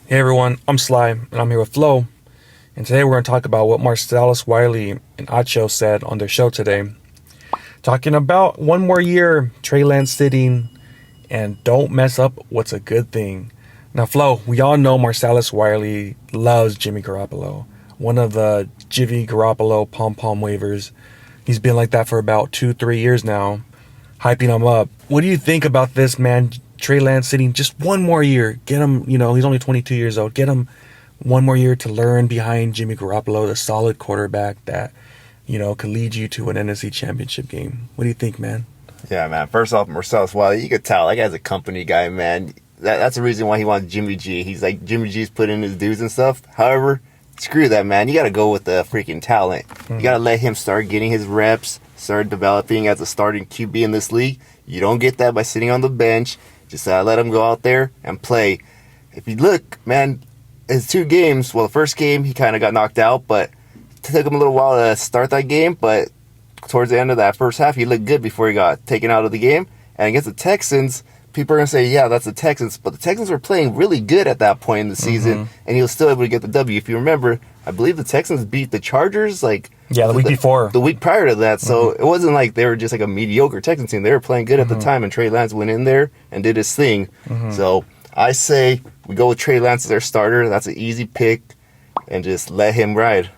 Hey everyone, I'm Sly, and I'm here with Flo, and today we're going to talk about what Marcellus Wiley and Acho said on their show today. Talking about one more year, Trey Lance sitting, and don't mess up what's a good thing. Now Flo, we all know Marcellus Wiley loves Jimmy Garoppolo, one of the Jimmy Garoppolo pom-pom wavers. He's been like that for about 2-3 years now, hyping him up. What do you think about this, man? Trey Lance sitting just one more year. Get him, he's only 22 years old. Get him one more year to learn behind Jimmy Garoppolo, the solid quarterback that, could lead you to an NFC championship game. What do you think, man? Yeah, man. First off, Marcellus Wiley, you could tell that guy's a company guy, man. That's the reason why he wants Jimmy G. He's like, Jimmy G's put in his dues and stuff. However, screw that, man. You got to go with the freaking talent. You got to let him start getting his reps, start developing as a starting QB in this league. You don't get that by sitting on the bench. Just let him go out there and play. If you look, man, his 2 games, well, the first game, he kind of got knocked out, but it took him a little while to start that game. But towards the end of that first half, he looked good before he got taken out of the game. And against the Texans, people are going to say, yeah, that's the Texans. But the Texans were playing really good at that point in the season, and he was still able to get the W. If you remember, I believe the Texans beat the Chargers, the week before. The week prior to that. So it wasn't like they were just like a mediocre Texans team. They were playing good at the time, and Trey Lance went in there and did his thing. So I say we go with Trey Lance as our starter. That's an easy pick, and just let him ride.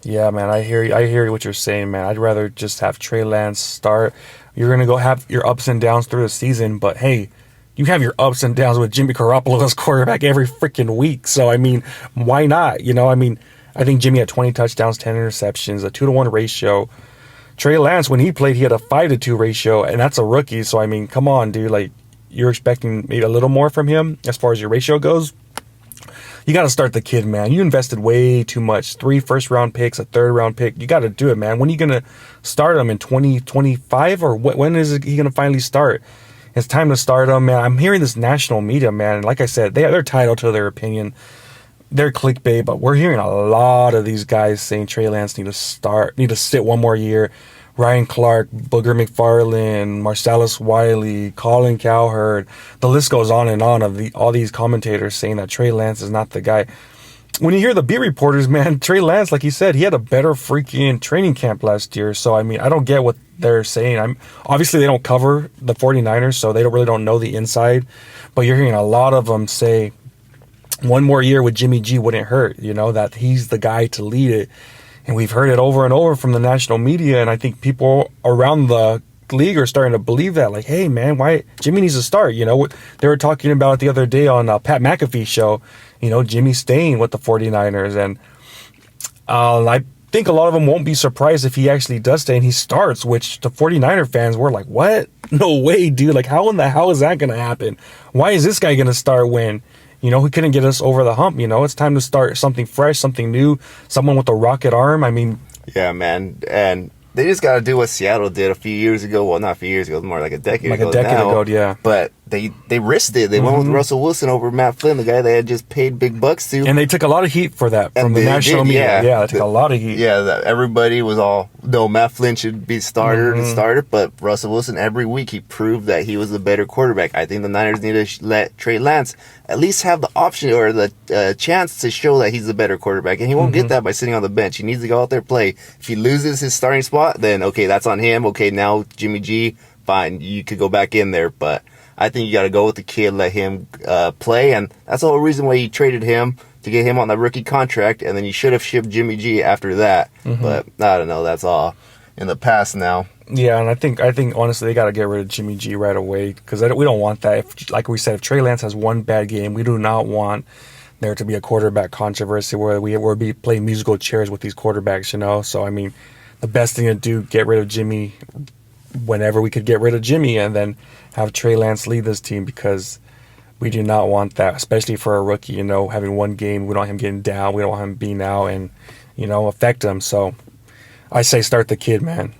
Yeah, man, I hear what you're saying, man. I'd rather just have Trey Lance start. You're going to go have your ups and downs through the season, but hey, you have your ups and downs with Jimmy Garoppolo as quarterback every freaking week. So, why not? I think Jimmy had 20 touchdowns, 10 interceptions, a 2-to-1 ratio. Trey Lance, when he played, he had a 5-to-2 ratio, and that's a rookie. So, come on, dude. You're expecting maybe a little more from him as far as your ratio goes. You got to start the kid, man. You invested way too much. 3 first-round picks, a third-round pick. You got to do it, man. When are you going to start him, in 2025? Or when is he going to finally start? It's time to start him, man. I'm hearing this national media, man. Like I said, they're entitled to their opinion. They're clickbait, but we're hearing a lot of these guys saying Trey Lance need to sit one more year. Ryan Clark, Booger McFarland, Marcellus Wiley, Colin Cowherd. The list goes on and on of all these commentators saying that Trey Lance is not the guy. When you hear the beat reporters, man, Trey Lance, like he said, he had a better freaking training camp last year. So, I don't get what they're saying. Obviously, they don't cover the 49ers, so they really don't know the inside. But you're hearing a lot of them say one more year with Jimmy G wouldn't hurt, that he's the guy to lead it. And we've heard it over and over from the national media, and I think people around the league are starting to believe that. Like, hey, man, why Jimmy needs to start? They were talking about it the other day on Pat McAfee's show, Jimmy staying with the 49ers. And I think a lot of them won't be surprised if he actually does stay and he starts, which the 49er fans were like, what? No way, dude. Like, how in the hell is that going to happen? Why is this guy going to start when... he couldn't get us over the hump. It's time to start something fresh, something new, someone with a rocket arm. Yeah, man. And they just got to do what Seattle did a few years ago. Well, not a few years ago, more like a decade ago. Like a decade ago, yeah. But they risked it. They went with Russell Wilson over Matt Flynn, the guy they had just paid big bucks to. And they took a lot of heat for that from the national media. Yeah, they took a lot of heat. Yeah, everybody was all, no, Matt Flynn should be starter. But Russell Wilson, every week, he proved that he was the better quarterback. I think the Niners need to let Trey Lance at least have the option or the chance to show that he's the better quarterback. And he won't get that by sitting on the bench. He needs to go out there and play. If he loses his starting spot, then, okay, that's on him. Okay, now Jimmy G, fine, you could go back in there. But I think you got to go with the kid, let him play. And that's the whole reason why you traded him, to get him on that rookie contract. And then you should have shipped Jimmy G after that. But I don't know. That's all in the past now. Yeah, and I think honestly they got to get rid of Jimmy G right away, because we don't want that. Like we said, if Trey Lance has one bad game, we do not want there to be a quarterback controversy where we play musical chairs with these quarterbacks, So, the best thing to do, get rid of Jimmy whenever we could get rid of Jimmy, and then have Trey Lance lead this team, because we do not want that, especially for a rookie, having one game. We don't want him getting down. We don't want him being out and, affect him. So I say start the kid, man.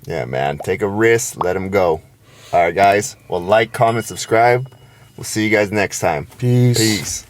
Yeah, man. Take a risk. Let him go. All right, guys. Well, like, comment, subscribe. We'll see you guys next time. Peace. Peace.